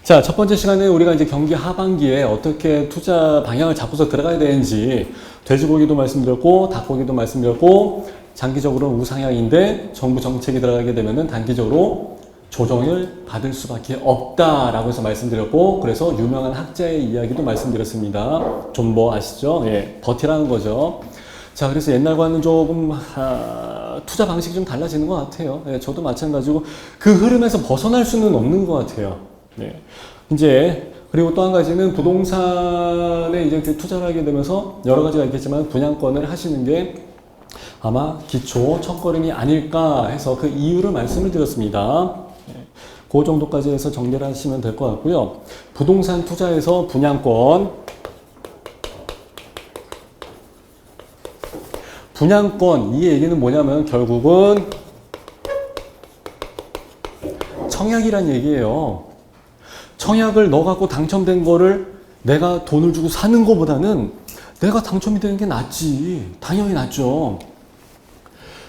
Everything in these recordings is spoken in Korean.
자, 첫 번째 시간에 우리가 이제 경기 하반기에 어떻게 투자 방향을 잡고서 들어가야 되는지 돼지고기도 말씀드렸고 닭고기도 말씀드렸고 장기적으로는 우상향인데 정부 정책이 들어가게 되면은 단기적으로 조정을 받을 수밖에 없다라고 해서 말씀드렸고 그래서 유명한 학자의 이야기도 말씀드렸습니다. 존버 아시죠? 예, 버티라는 거죠. 자, 그래서 옛날과는 조금 투자 방식이 좀 달라지는 것 같아요. 예, 저도 마찬가지고 그 흐름에서 벗어날 수는 없는 것 같아요. 네. 이제 그리고 또 한 가지는 부동산에 이제 투자를 하게 되면서 여러 가지가 있겠지만 분양권을 하시는 게 아마 기초 첫걸음이 아닐까 해서 그 이유를 말씀을 드렸습니다. 네. 그 정도까지 해서 정리를 하시면 될 것 같고요. 부동산 투자에서 분양권 이 얘기는 뭐냐면 결국은 청약이란 얘기예요. 청약을 넣어갖고 당첨된 거를 내가 돈을 주고 사는 것보다는 내가 당첨이 되는 게 낫지. 당연히 낫죠.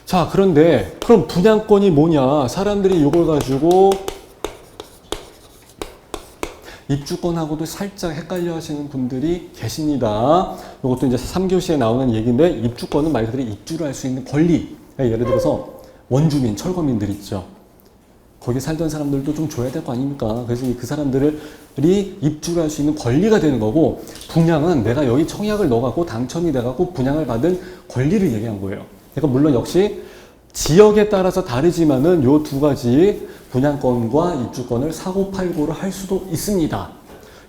자, 그런데 그럼 분양권이 뭐냐? 사람들이 이걸 가지고 입주권하고도 살짝 헷갈려 하시는 분들이 계십니다. 이것도 이제 3교시에 나오는 얘기인데 입주권은 말 그대로 입주를 할 수 있는 권리. 예를 들어서 원주민, 철거민들 있죠. 거기 살던 사람들도 좀 줘야 될 거 아닙니까? 그래서 그 사람들이 입주를 할 수 있는 권리가 되는 거고 분양은 내가 여기 청약을 넣어갖고 당첨이 돼갖고 분양을 받은 권리를 얘기한 거예요. 그러니까 물론 역시 지역에 따라서 다르지만은 요 두 가지 분양권과 입주권을 사고팔고를 할 수도 있습니다.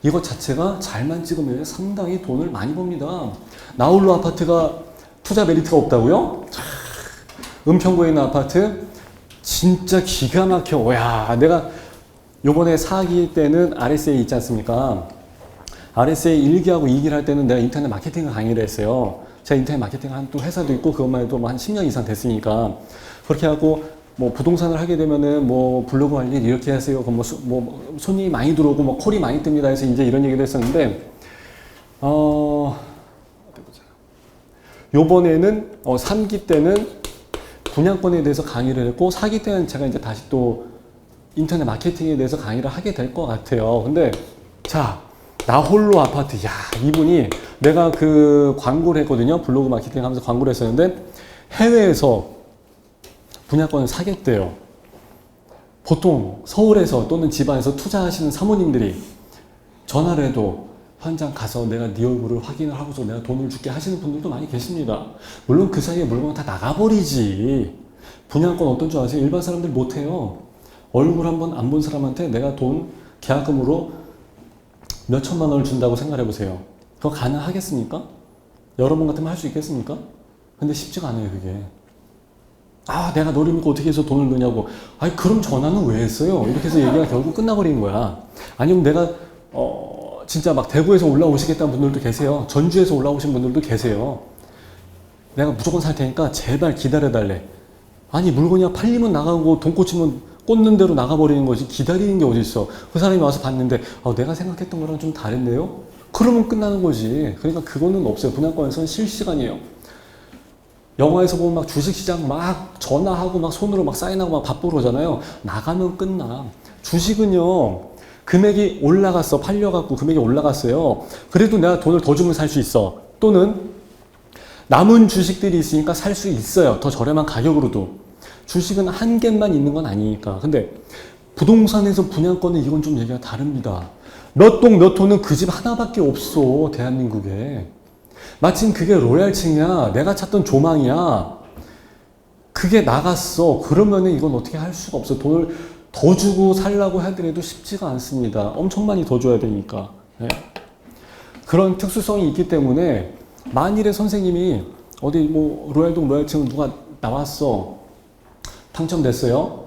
이것 자체가 잘만 찍으면 상당히 돈을 많이 법니다. 나홀로 아파트가 투자 메리트가 없다고요? 은평구에 있는 아파트 진짜 기가 막혀. 야, 내가 요번에 4기 때는 RSA 있지 않습니까? RSA 1기하고 2기를 할 때는 내가 인터넷 마케팅 강의를 했어요. 제가 인터넷 마케팅 한 또 회사도 있고 그것만 해도 한 10년 이상 됐으니까 그렇게 하고 뭐 부동산을 하게 되면은 뭐 블로그 관리 이렇게 하세요. 뭐 손님이 많이 들어오고 뭐 콜이 많이 뜹니다 해서 이제 이런 얘기를 했었는데 요번에는 3기 때는 분양권에 대해서 강의를 했고 4기 때는 제가 이제 다시 또 인터넷 마케팅에 대해서 강의를 하게 될 것 같아요. 근데 자, 나홀로 아파트. 야, 이분이 내가 그 광고를 했거든요. 블로그 마케팅 하면서 광고를 했었는데 해외에서 분양권을 사겠대요. 보통 서울에서 또는 지방에서 투자하시는 사모님들이 전화를 해도 현장 가서 내가 네 얼굴을 확인을 하고서 내가 돈을 줄게 하시는 분들도 많이 계십니다. 물론 그 사이에 물건 다 나가버리지. 분양권 어떤 줄 아세요? 일반 사람들 못해요. 얼굴 한번 안 본 사람한테 내가 돈 계약금으로 몇 천만 원을 준다고 생각해보세요. 그거 가능하겠습니까? 여러 번 같으면 할 수 있겠습니까? 근데 쉽지가 않아요, 그게. 아, 내가 너를 믿고 어떻게 해서 돈을 넣냐고. 아니, 그럼 전화는 왜 했어요? 이렇게 해서 얘기가 결국 끝나버리는 거야. 아니면 내가, 진짜 막 대구에서 올라오시겠다는 분들도 계세요. 전주에서 올라오신 분들도 계세요. 내가 무조건 살 테니까 제발 기다려달래. 아니, 물건이 팔리면 나가고 돈 꽂히면 꽂는 대로 나가버리는 거지 기다리는 게 어딨어. 그 사람이 와서 봤는데 내가 생각했던 거랑 좀 다른데요? 그러면 끝나는 거지. 그러니까 그거는 없어요. 분양권에서는 실시간이에요. 영화에서 보면 막 주식시장 막 전화하고 막 손으로 막 사인하고 막 바쁘고 그러잖아요. 나가면 끝나. 주식은요. 금액이 올라갔어. 팔려갖고 금액이 올라갔어요. 그래도 내가 돈을 더 주면 살 수 있어. 또는 남은 주식들이 있으니까 살 수 있어요. 더 저렴한 가격으로도. 주식은 한 개만 있는 건 아니니까. 근데 부동산에서 분양권은 이건 좀 얘기가 다릅니다. 몇 동 몇 호는 그 집 하나밖에 없어. 대한민국에. 마침 그게 로얄층이야. 내가 찾던 조망이야. 그게 나갔어. 그러면은 이건 어떻게 할 수가 없어. 돈을 더 주고 살라고 하더라도 쉽지가 않습니다. 엄청 많이 더 줘야 되니까. 네. 그런 특수성이 있기 때문에 만일에 선생님이 어디 뭐 로얄동 로얄층 누가 나왔어. 당첨됐어요.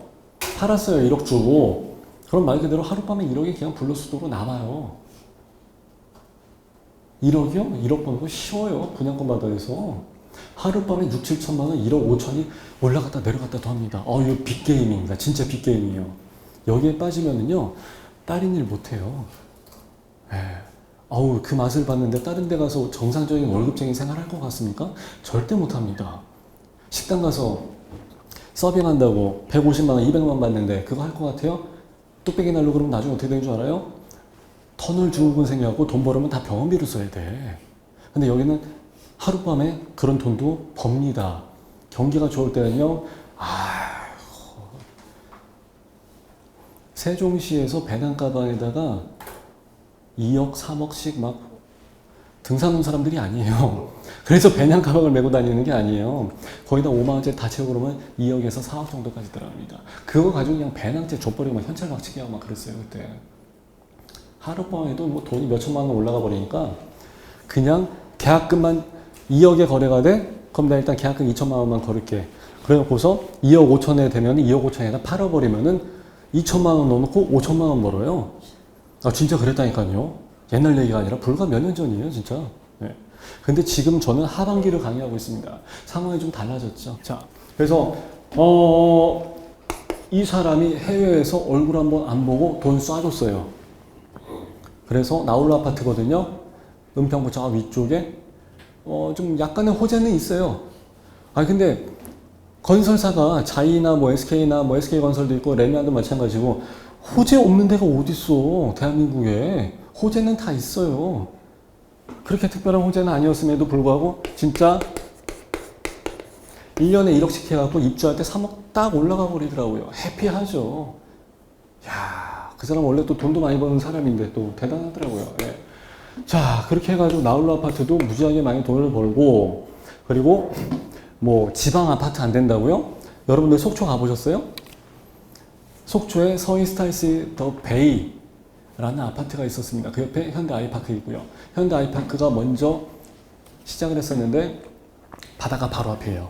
팔았어요. 1억 주고. 그럼 말 그대로 하룻밤에 1억이 그냥 불로수도로 나와요. 1억이요? 1억 버는 거 쉬워요. 분양권 받아서. 하룻밤에 6, 7천만 원, 1억 5천이 올라갔다 내려갔다도 합니다. 이거 빅게임입니다. 진짜 빅게임이에요. 여기에 빠지면은요, 다른 일 못해요. 그 맛을 봤는데 다른 데 가서 정상적인 월급쟁이 생활할 것 같습니까? 절대 못합니다. 식당 가서 서빙한다고 150만 원, 200만 원 받는데 그거 할 것 같아요? 뚝배기 날로 그러면 나중에 어떻게 되는 줄 알아요? 터널 증후군 생겨갖고 돈 벌으면 다 병원비로 써야 돼. 근데 여기는 하룻밤에 그런 돈도 법니다. 경기가 좋을 때는요, 세종시에서 배낭 가방에다가 2억, 3억씩 막 등산 온 사람들이 아니에요. 그래서 배낭 가방을 메고 다니는 게 아니에요. 거기다 5만 원짜리 다 채우고 그러면 2억에서 4억 정도까지 들어갑니다. 그거 가지고 그냥 배낭째 족버리고 막 현찰 박치기 하고 막 그랬어요, 그때. 하룻밤에도 뭐 돈이 몇 천만 원 올라가 버리니까 그냥 계약금만 2억에 거래가 돼? 그럼 나 일단 계약금 2천만 원만 걸을게. 그래놓고서 2억 5천에 되면 2억 5천에다 팔아버리면은 2천만 원 넣어놓고 5천만 원 벌어요. 아, 진짜 그랬다니까요. 옛날 얘기가 아니라 불과 몇 년 전이에요, 진짜. 네. 근데 지금 저는 하반기를 강의하고 있습니다. 상황이 좀 달라졌죠. 자, 그래서, 이 사람이 해외에서 얼굴 한번 안 보고 돈 쏴줬어요. 그래서 나홀로 아파트거든요. 은평구 저 위쪽에. 좀 약간의 호재는 있어요. 아, 근데 건설사가 자이나 뭐 SK나 뭐 SK건설도 있고 레미안도 마찬가지고 호재 없는 데가 어딨어, 대한민국에. 호재는 다 있어요. 그렇게 특별한 호재는 아니었음에도 불구하고 진짜 1년에 1억씩 해갖고 입주할 때 3억 딱 올라가 버리더라고요. 해피하죠. 야, 그 사람 원래 또 돈도 많이 버는 사람인데 또 대단하더라고요. 예. 자, 그렇게 해가지고 나홀로 아파트도 무지하게 많이 돈을 벌고, 그리고 뭐 지방 아파트 안 된다고요? 여러분들 속초 가보셨어요? 속초에 서이스타일스 더 베이라는 아파트가 있었습니다. 그 옆에 현대 아이파크 있고요. 현대 아이파크가 먼저 시작을 했었는데 바다가 바로 앞이에요.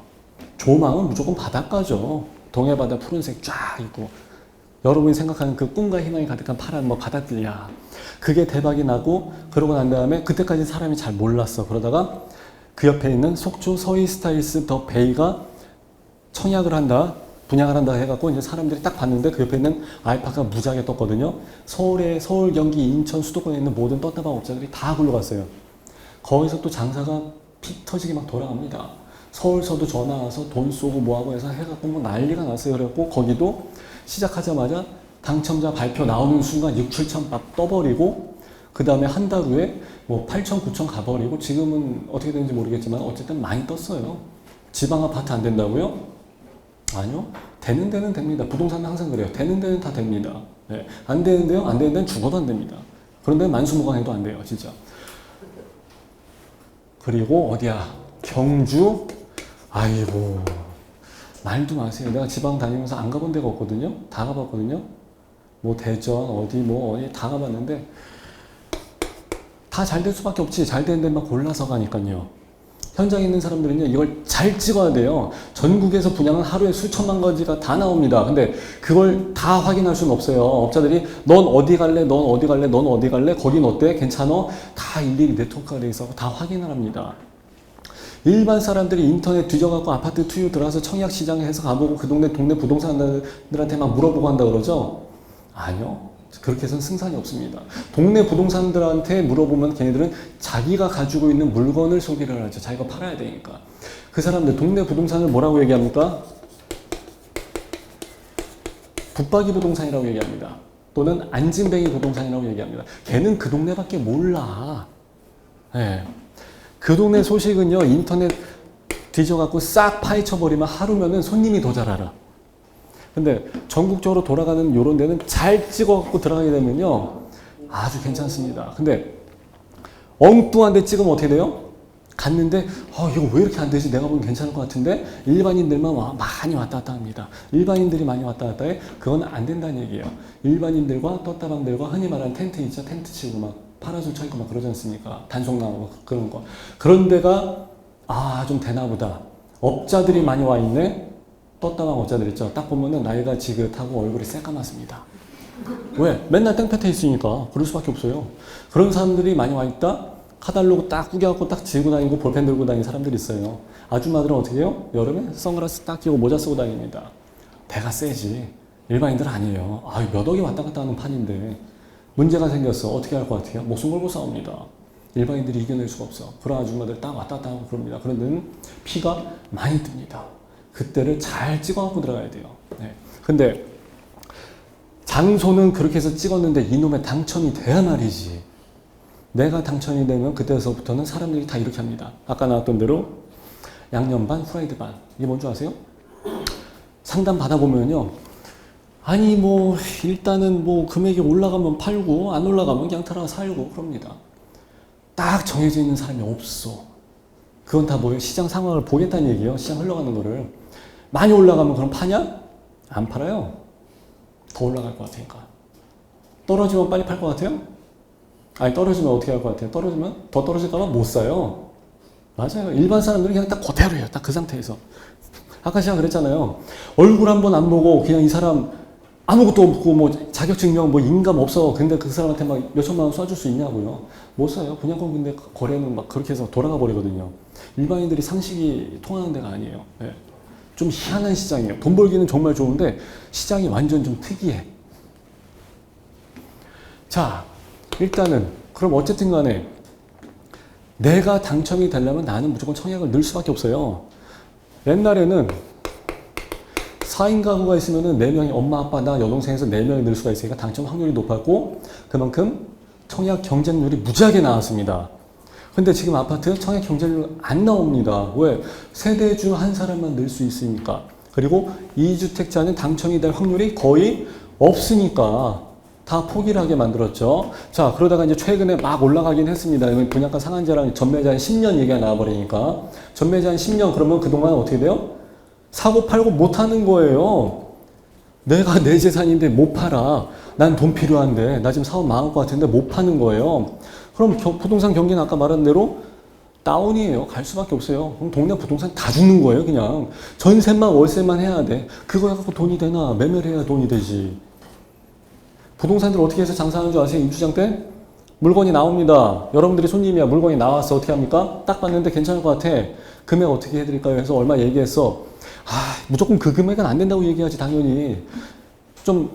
조망은 무조건 바닷가죠. 동해바다 푸른색 쫙 있고, 여러분이 생각하는 그 꿈과 희망이 가득한 파란 뭐 바닷길이야. 그게 대박이 나고, 그러고 난 다음에 그때까지 사람이 잘 몰랐어. 그러다가 그 옆에 있는 속초 서이스타일스 더 베이가 청약을 한다, 분양을 한다 해갖고 이제 사람들이 딱 봤는데 그 옆에 있는 아이파크가 무지하게 떴거든요. 서울, 경기, 인천, 수도권에 있는 모든 떴다방 업자들이 다 글로 갔어요. 거기서 또 장사가 피 터지게 막 돌아갑니다. 서울서도 전화 와서 돈 쏘고 뭐하고 해서 해갖고 뭐 난리가 났어요. 그래갖고 거기도 시작하자마자 당첨자 발표 나오는 순간 6, 7천 막 떠버리고, 그 다음에 한 달 후에 뭐 8천, 9천 가버리고, 지금은 어떻게 되는지 모르겠지만 어쨌든 많이 떴어요. 지방 아파트 안 된다고요? 아니요. 되는 데는 됩니다. 부동산은 항상 그래요. 되는 데는 다 됩니다. 네. 안 되는데요? 안 되는 데는 죽어도 안 됩니다. 그런데 만수무강해도 안 돼요, 진짜. 그리고 어디야? 경주? 아이고, 말도 마세요. 내가 지방 다니면서 안 가본 데가 없거든요. 다 가봤거든요. 뭐 대전 어디 다 가봤는데 다 잘 될 수밖에 없지. 잘 되는 데만 골라서 가니까요. 현장에 있는 사람들은요, 이걸 잘 찍어야 돼요. 전국에서 분양은 하루에 수천만 가지가 다 나옵니다. 근데 그걸 다 확인할 수는 없어요. 업자들이 넌 어디 갈래? 넌 어디 갈래? 넌 어디 갈래? 거긴 어때? 괜찮어? 다 일일이 네트워크가 돼 있어 다 확인을 합니다. 일반 사람들이 인터넷 뒤져갖고 아파트 투유 들어가서 청약 시장에 해서 가보고 그 동네 부동산들한테 막 물어보고 한다 그러죠? 아니요. 그렇게 해서는 승산이 없습니다. 동네 부동산들한테 물어보면 걔네들은 자기가 가지고 있는 물건을 소개를 하죠. 자기가 팔아야 되니까. 그 사람들 동네 부동산을 뭐라고 얘기합니까? 붙박이 부동산이라고 얘기합니다. 또는 안진뱅이 부동산이라고 얘기합니다. 걔는 그 동네밖에 몰라. 네. 그 동네 소식은요, 인터넷 뒤져갖고 싹 파헤쳐버리면 하루면은 손님이 더 잘 알아. 근데 전국적으로 돌아가는 요런 데는 잘 찍어갖고 들어가게 되면요, 아주 괜찮습니다. 근데 엉뚱한 데 찍으면 어떻게 돼요? 갔는데 이거 왜 이렇게 안 되지? 내가 보기엔 괜찮을 것 같은데 일반인들만 많이 왔다 갔다 합니다. 일반인들이 많이 왔다 갔다 해? 그건 안 된다는 얘기예요. 일반인들과 떴다방들과 흔히 말하는 텐트 있죠? 텐트 치고 막 파라솔 쳐있고 막 그러지 않습니까? 단속 나오고 그런 거. 그런 데가 좀 되나 보다. 업자들이 많이 와 있네? 떴다방 업자들 있죠? 딱 보면은 나이가 지긋하고 얼굴이 새까맣습니다. 왜? 맨날 땡볕에 있으니까 그럴 수밖에 없어요. 그런 사람들이 많이 와 있다? 카달로그 딱 구겨갖고 딱 들고 다니고 볼펜 들고 다니는 사람들이 있어요. 아줌마들은 어떻게 해요? 여름에 선글라스 딱 끼고 모자 쓰고 다닙니다. 배가 세지. 일반인들은 아니에요. 몇 억이 왔다 갔다 하는 판인데 문제가 생겼어. 어떻게 할 것 같아요? 목숨 걸고 싸웁니다. 일반인들이 이겨낼 수가 없어. 그런 아줌마들 딱 왔다 갔다 하고 그럽니다. 그런 데는 피가 많이 듭니다. 그때를 잘 찍어갖고 들어가야 돼요. 네. 근데 장소는 그렇게 해서 찍었는데 이놈의 당첨이 돼야 말이지. 내가 당첨이 되면 그때서부터는 사람들이 다 이렇게 합니다. 아까 나왔던 대로 양념 반, 후라이드 반. 이게 뭔지 아세요? 상담 받아보면요. 아니 뭐 일단은 뭐 금액이 올라가면 팔고 안 올라가면 그냥 들어가 살고 그럽니다. 딱 정해져 있는 사람이 없어. 그건 다 뭐예요? 시장 상황을 보겠다는 얘기예요. 시장 흘러가는 거를. 많이 올라가면 그럼 파냐? 안 팔아요. 더 올라갈 것 같으니까. 떨어지면 빨리 팔 것 같아요? 아니 떨어지면 어떻게 할 것 같아요? 떨어지면 더 떨어질까 봐 못 사요. 맞아요. 일반 사람들은 그냥 딱 그대로예요. 딱 그 상태에서. 아까 제가 그랬잖아요. 얼굴 한번 안 보고 그냥 이 사람 아무것도 없고 뭐 자격증명 뭐 인감 없어. 근데 그 사람한테 막 몇천만 원 쏴줄 수 있냐고요. 못 써요. 분양권 근데 거래는 막 그렇게 해서 돌아가 버리거든요. 일반인들이 상식이 통하는 데가 아니에요. 네. 좀 희한한 시장이에요. 돈 벌기는 정말 좋은데 시장이 완전 좀 특이해. 자, 일단은 그럼 어쨌든 간에 내가 당첨이 되려면 나는 무조건 청약을 넣을 수밖에 없어요. 옛날에는 4인 가구가 있으면은 4명이 엄마, 아빠, 나, 여동생에서 4명이 넣을 수가 있으니까 당첨 확률이 높았고 그만큼 청약 경쟁률이 무지하게 나왔습니다. 근데 지금 아파트 청약 경쟁률 안 나옵니다. 왜? 세대 중 한 사람만 넣을 수 있으니까. 그리고 2주택자는 당첨이 될 확률이 거의 없으니까 다 포기를 하게 만들었죠. 자, 그러다가 이제 최근에 막 올라가긴 했습니다. 분양가 상한제랑 전매제한 10년 얘기가 나와버리니까. 전매제한 10년 그러면 그동안 어떻게 돼요? 사고 팔고 못 하는 거예요. 내가 내 재산인데 못 팔아. 난 돈 필요한데 나 지금 사업 망할 것 같은데 못 파는 거예요. 그럼 부동산 경기는 아까 말한 대로 다운이에요. 갈 수밖에 없어요. 그럼 동네 부동산 다 죽는 거예요. 그냥 전세만 월세만 해야 돼. 그거 갖고 돈이 되나? 매매를 해야 돈이 되지. 부동산들 어떻게 해서 장사하는 줄 아세요? 임시장 때? 물건이 나옵니다. 여러분들이 손님이야. 물건이 나왔어. 어떻게 합니까? 딱 봤는데 괜찮을 것 같아. 금액 어떻게 해드릴까요? 해서 얼마 얘기했어. 무조건 그 금액은 안 된다고 얘기하지 당연히. 좀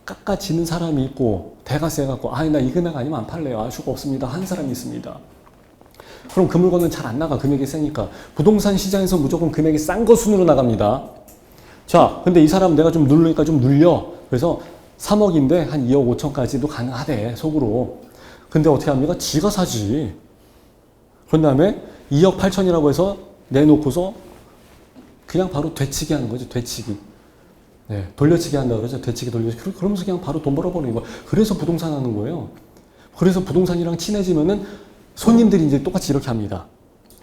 깎아지는 사람이 있고 대가세 갖고 나 이 금액 아니면 안 팔래요. 알 수가 없습니다. 한 사람이 있습니다. 그럼 그 물건은 잘 안 나가. 금액이 세니까. 부동산 시장에서 무조건 금액이 싼 거 순으로 나갑니다. 자, 근데 이 사람 내가 좀 누르니까 좀 눌려. 그래서 3억인데 한 2억 5천까지도 가능하대. 속으로. 근데 어떻게 합니까? 지가 사지. 그런 다음에 2억 8천이라고 해서 내놓고서 그냥 바로 되치기 하는 거죠. 되치기. 네, 돌려치기 한다 그러죠. 되치기 돌려치기. 그러면서 그냥 바로 돈 벌어버리는 거예요. 그래서 부동산 하는 거예요. 그래서 부동산이랑 친해지면은 손님들이 이제 똑같이 이렇게 합니다.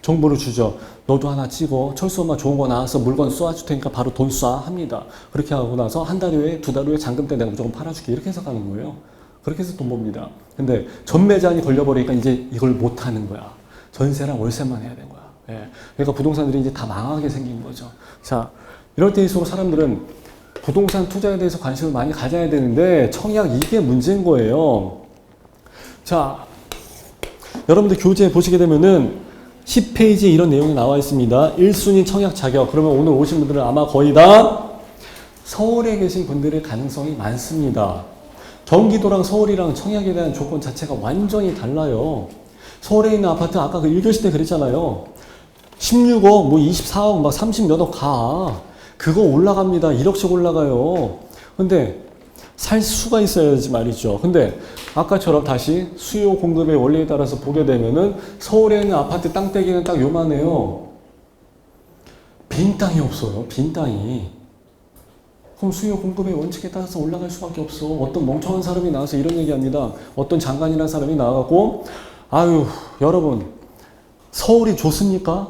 정보를 주죠. 너도 하나 찍어. 철수 엄마 좋은 거 나와서 물건 쏘아줄 테니까 바로 돈 쏴 합니다. 그렇게 하고 나서 한 달 후에 두 달 후에 잔금 때 내가 무조건 팔아줄게. 이렇게 해서 가는 거예요. 그렇게 해서 돈 법니다. 근데 전매제한이 걸려버리니까 이제 이걸 못 하는 거야. 전세랑 월세만 해야 된 거야. 예. 그러니까 부동산들이 이제 다 망하게 생긴 거죠. 자, 이럴 때일수록 사람들은 부동산 투자에 대해서 관심을 많이 가져야 되는데 청약 이게 문제인 거예요. 자, 여러분들 교재 보시게 되면은 10페이지에 이런 내용이 나와 있습니다. 1순위 청약 자격. 그러면 오늘 오신 분들은 아마 거의 다 서울에 계신 분들의 가능성이 많습니다. 경기도랑 서울이랑 청약에 대한 조건 자체가 완전히 달라요. 서울에 있는 아파트 아까 그 1교시 때 그랬잖아요. 16억, 뭐 24억, 막 30 몇 억 가. 그거 올라갑니다. 1억씩 올라가요. 근데 살 수가 있어야지 말이죠. 근데 아까처럼 다시 수요 공급의 원리에 따라서 보게 되면은 서울에 있는 아파트 땅대기는 딱 요만해요. 빈 땅이 없어요. 빈 땅이. 그럼 수요 공급의 원칙에 따라서 올라갈 수밖에 없어. 어떤 멍청한 사람이 나와서 이런 얘기합니다. 어떤 장관이라는 사람이 나와갖고 아유 여러분 서울이 좋습니까?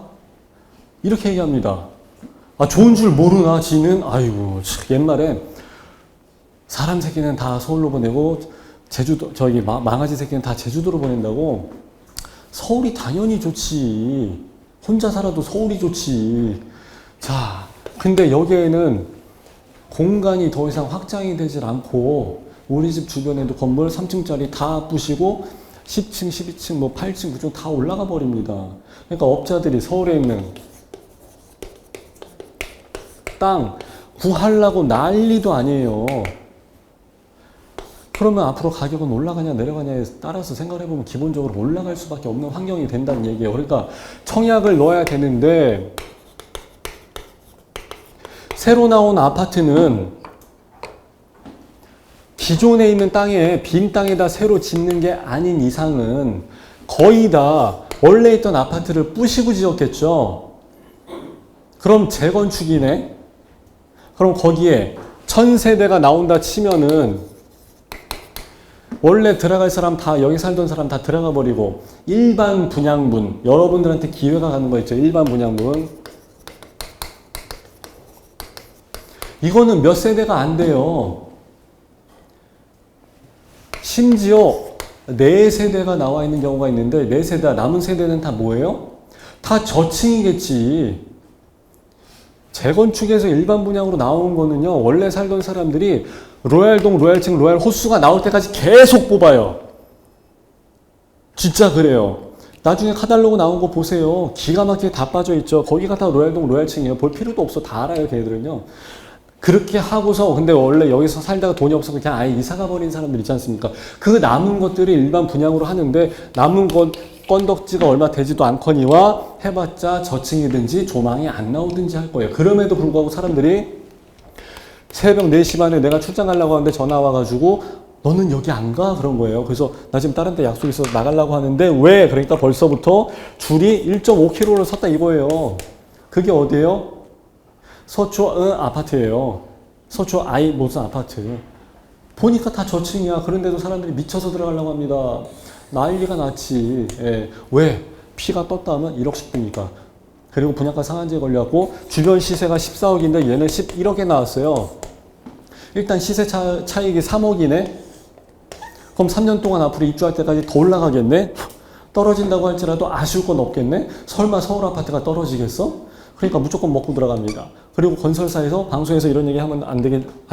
이렇게 얘기합니다. 좋은 줄 모르나 지는 아이고 옛말에 사람 새끼는 다 서울로 보내고 제주도 망아지 새끼는 다 제주도로 보낸다고. 서울이 당연히 좋지. 혼자 살아도 서울이 좋지. 자, 근데 여기에는 공간이 더 이상 확장이 되질 않고 우리 집 주변에도 건물 3층짜리 다 부시고 10층, 12층, 뭐 8층, 9층 다 올라가 버립니다. 그러니까 업자들이 서울에 있는 땅 구하려고 난리도 아니에요. 그러면 앞으로 가격은 올라가냐 내려가냐에 따라서 생각을 해보면 기본적으로 올라갈 수밖에 없는 환경이 된다는 얘기예요. 그러니까 청약을 넣어야 되는데 새로 나온 아파트는 기존에 있는 땅에 빈 땅에다 새로 짓는 게 아닌 이상은 거의 다 원래 있던 아파트를 부시고 지었겠죠. 그럼 재건축이네. 그럼 거기에 1000세대가 나온다 치면은 원래 들어갈 사람 다 여기 살던 사람 다 들어가 버리고 일반 분양분, 여러분들한테 기회가 가는 거 있죠. 일반 분양분. 이거는 몇 세대가 안 돼요. 심지어 4세대가 나와 있는 경우가 있는데 4세대, 남은 세대는 다 뭐예요? 다 저층이겠지. 재건축에서 일반 분양으로 나온 거는요, 원래 살던 사람들이 로얄동, 로얄층, 로얄 호수가 나올 때까지 계속 뽑아요. 진짜 그래요. 나중에 카달로그 나온 거 보세요. 기가 막히게 다 빠져있죠. 거기가 다 로얄동, 로얄층이에요. 볼 필요도 없어. 다 알아요, 걔들은요. 그렇게 하고서, 근데 원래 여기서 살다가 돈이 없어서 그냥 아예 이사가 버린 사람들 있지 않습니까? 그 남은 것들이 일반 분양으로 하는데, 남은 것, 건덕지가 얼마 되지도 않거니와 해봤자 저층이든지 조망이 안 나오든지 할 거예요. 그럼에도 불구하고 사람들이 새벽 4시 반에 내가 출장 가려고 하는데 전화 와가지고 너는 여기 안 가? 그런 거예요. 그래서 나 지금 다른 데 약속 있어서 나가려고 하는데 왜? 그러니까 벌써부터 줄이 1.5km를 섰다 이거예요. 그게 어디예요? 서초 아파트예요. 서초 무슨 아파트. 보니까 다 저층이야. 그런데도 사람들이 미쳐서 들어가려고 합니다. 난리가 났지. 예. 왜? 피가 떴다면 1억씩 뜨니까. 그리고 분양가 상한제에 걸려갖고 주변 시세가 14억인데 얘는 11억에 나왔어요. 일단 시세 차익이 3억이네. 그럼 3년 동안 앞으로 입주할 때까지 더 올라가겠네. 떨어진다고 할지라도 아쉬울 건 없겠네. 설마 서울 아파트가 떨어지겠어? 그러니까 무조건 먹고 들어갑니다. 그리고 건설사에서 방송에서 이런 얘기 하면 안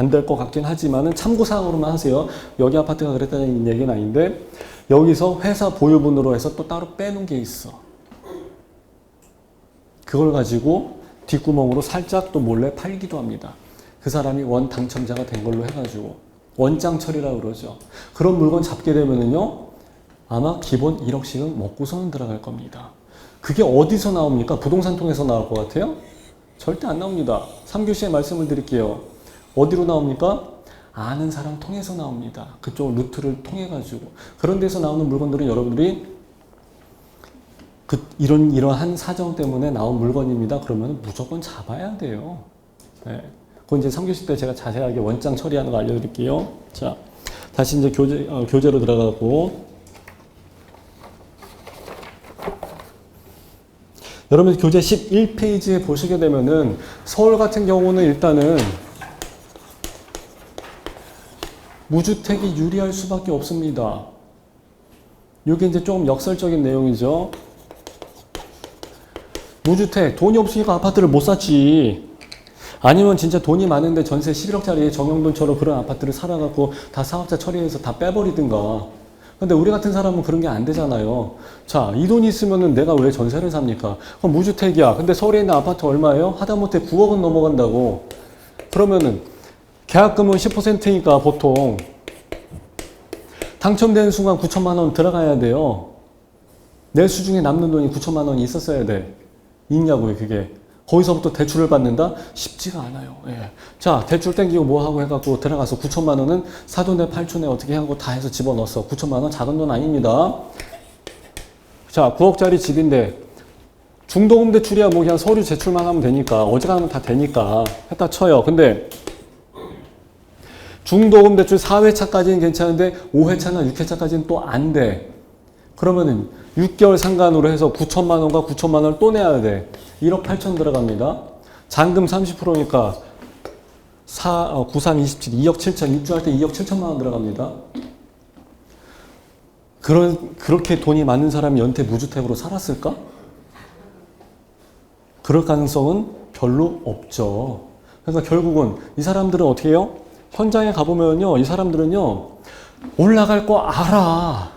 될 것 같긴 하지만은 참고사항으로만 하세요. 여기 아파트가 그랬다는 얘기는 아닌데 여기서 회사 보유분으로 해서 또 따로 빼놓은 게 있어. 그걸 가지고 뒷구멍으로 살짝 또 몰래 팔기도 합니다. 그 사람이 원 당첨자가 된 걸로 해가지고 원장 처리라고 그러죠. 그런 물건 잡게 되면은요 아마 기본 1억씩은 먹고서는 들어갈 겁니다. 그게 어디서 나옵니까? 부동산 통해서 나올 것 같아요? 절대 안 나옵니다. 3교시에 말씀을 드릴게요. 어디로 나옵니까? 아는 사람 통해서 나옵니다. 그쪽 루트를 통해 가지고. 그런 데서 나오는 물건들은 여러분들이 이러한 사정 때문에 나온 물건입니다. 그러면 무조건 잡아야 돼요. 네. 그건 이제 3교시 때 제가 자세하게 원장 처리하는 거 알려드릴게요. 자, 다시 이제 교재로 들어가고. 여러분 교재 11페이지에 보시게 되면은 서울 같은 경우는 일단은 무주택이 유리할 수밖에 없습니다. 이게 이제 좀 역설적인 내용이죠. 무주택, 돈이 없으니까 아파트를 못 샀지. 아니면 진짜 돈이 많은데 전세 11억짜리 정영돈처럼 그런 아파트를 살아갖고 다 사업자 처리해서 다 빼버리든가. 근데 우리 같은 사람은 그런 게 안 되잖아요. 자, 이 돈이 있으면은 내가 왜 전세를 삽니까? 그럼 무주택이야. 근데 서울에 있는 아파트 얼마예요? 하다못해 9억은 넘어간다고. 그러면은 계약금은 10%니까 보통 당첨되는 순간 9천만 원 들어가야 돼요. 내 수중에 남는 돈이 9천만 원이 있었어야 돼. 있냐고요, 그게. 거기서부터 대출을 받는다? 쉽지가 않아요. 예. 자, 대출 땡기고 뭐 하고 해갖고 들어가서 9천만 원은 사돈에 8촌에 어떻게 하고 다 해서 집어넣었어. 9천만 원 작은 돈 아닙니다. 자, 9억짜리 집인데 중도금 대출이야 뭐 그냥 서류 제출만 하면 되니까 어지간하면 다 되니까 했다 쳐요. 근데 중도금 대출 4회차까지는 괜찮은데 5회차나 6회차까지는 또 안 돼. 그러면은 6개월 상간으로 해서 9천만 원과 9천만 원을 또 내야 돼. 1억 8천 들어갑니다. 잔금 30%니까 93, 27, 2억 7천, 입주할 때 2억 7천만 원 들어갑니다. 그렇게 돈이 많은 사람이 연태 무주택으로 살았을까? 그럴 가능성은 별로 없죠. 그러니까 결국은 이 사람들은 어떻게 해요? 현장에 가보면요, 이 사람들은요, 올라갈 거 알아.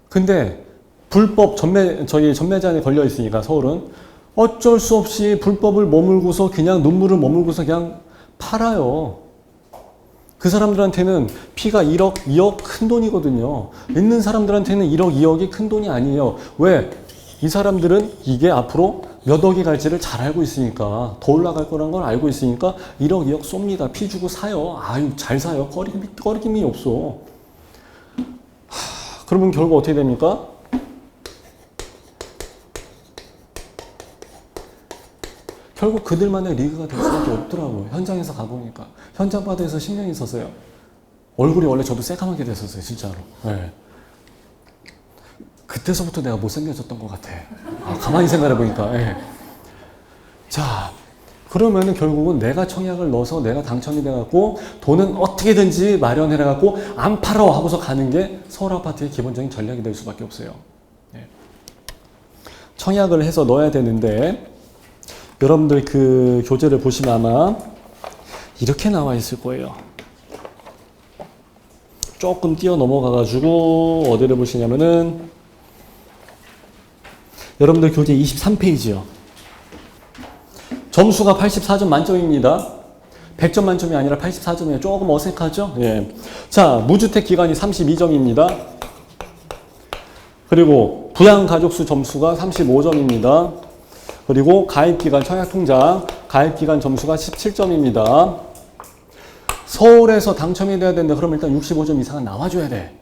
근데 불법 전매제한에 걸려 있으니까 서울은 어쩔 수 없이 불법을 머물고서 그냥 눈물을 머물고서 그냥 팔아요. 그 사람들한테는 피가 1억, 2억 큰 돈이거든요. 있는 사람들한테는 1억, 2억이 큰 돈이 아니에요. 왜? 이 사람들은 이게 앞으로 몇 억이 갈지를 잘 알고 있으니까, 더 올라갈 거란 걸 알고 있으니까 1억, 2억 쏩니다. 피 주고 사요. 아유, 잘 사요. 꺼리낌이 없어. 그러면 결국 어떻게 됩니까? 결국 그들만의 리그가 될 수밖에 없더라고요. 현장에서 가보니까. 현장 바다에서 10년 있었어요. 얼굴이 원래 저도 새까맣게 됐었어요, 진짜로. 네. 그때서부터 내가 못생겨졌던 것 같아. 가만히 생각해보니까. 네. 자, 그러면은 결국은 내가 청약을 넣어서 내가 당첨이 돼갖고 돈은 어떻게든지 마련해갖고 안 팔아 하고서 가는 게 서울 아파트의 기본적인 전략이 될 수밖에 없어요. 네. 청약을 해서 넣어야 되는데, 여러분들 그 교재를 보시면 아마 이렇게 나와 있을 거예요. 조금 뛰어 넘어가가지고 어디를 보시냐면은 여러분들 교재 23페이지요. 점수가 84점 만점입니다. 100점 만점이 아니라 84점이에요. 조금 어색하죠? 예. 자, 무주택 기간이 32점입니다. 그리고 부양가족수 점수가 35점입니다. 그리고 가입기간 청약통장, 가입기간 점수가 17점입니다. 서울에서 당첨이 돼야 되는데 그러면 일단 65점 이상은 나와줘야 돼.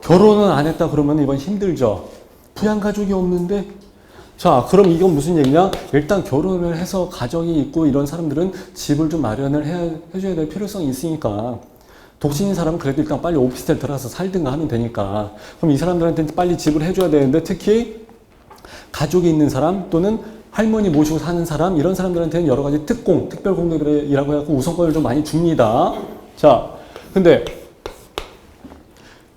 결혼은 안 했다 그러면 이건 힘들죠. 부양가족이 없는데? 자, 그럼 이건 무슨 얘기냐? 일단 결혼을 해서 가정이 있고 이런 사람들은 집을 좀 마련을 해줘야 될 필요성이 있으니까. 독신인 사람은 그래도 일단 빨리 오피스텔 들어가서 살든가 하면 되니까. 그럼 이 사람들한테 빨리 집을 해줘야 되는데 특히 가족이 있는 사람 또는 할머니 모시고 사는 사람, 이런 사람들한테는 여러 가지 특별 공급이라고 해갖고 우선권을 좀 많이 줍니다. 자, 근데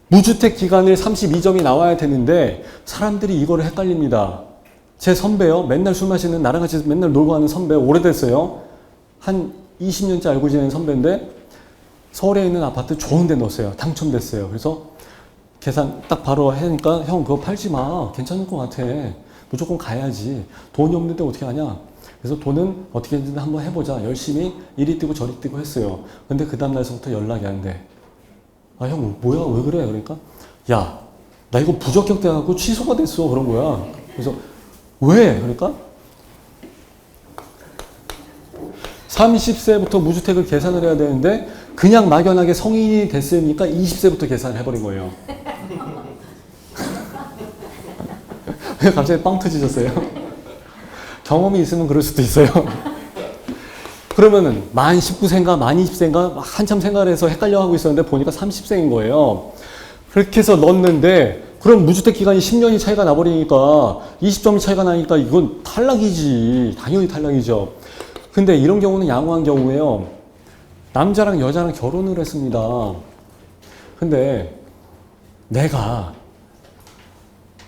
무주택 기간을 32점이 나와야 되는데 사람들이 이거를 헷갈립니다. 제 선배요. 맨날 술 마시는, 나랑 같이 맨날 놀고 하는 선배, 오래됐어요. 한 20년째 알고 지내는 선배인데 서울에 있는 아파트 좋은 데 넣었어요. 당첨됐어요. 그래서 계산 딱 바로 하니까 형 그거 팔지 마. 괜찮을 것 같아. 무조건 가야지. 돈이 없는데 어떻게 하냐. 그래서 돈은 어떻게든 한번 해보자. 열심히 이리 뛰고 저리 뛰고 했어요. 근데 그 다음날서부터 연락이 안 돼. 아, 형 뭐야 왜 그래? 그러니까 야, 나 이거 부적격 돼갖고 취소가 됐어. 그런 거야. 그래서 왜? 그러니까 30세부터 무주택을 계산을 해야 되는데 그냥 막연하게 성인이 됐으니까 20세부터 계산을 해버린 거예요. 왜 갑자기 빵 터지셨어요? 경험이 있으면 그럴 수도 있어요. 그러면은 만 19세인가 만 20세인가 한참 생각을 해서 헷갈려 하고 있었는데 보니까 30세인 거예요. 그렇게 해서 넣었는데 그럼 무주택 기간이 10년이 차이가 나버리니까 20점이 차이가 나니까 이건 탈락이지. 당연히 탈락이죠. 근데 이런 경우는 양호한 경우에요. 남자랑 여자랑 결혼을 했습니다. 근데 내가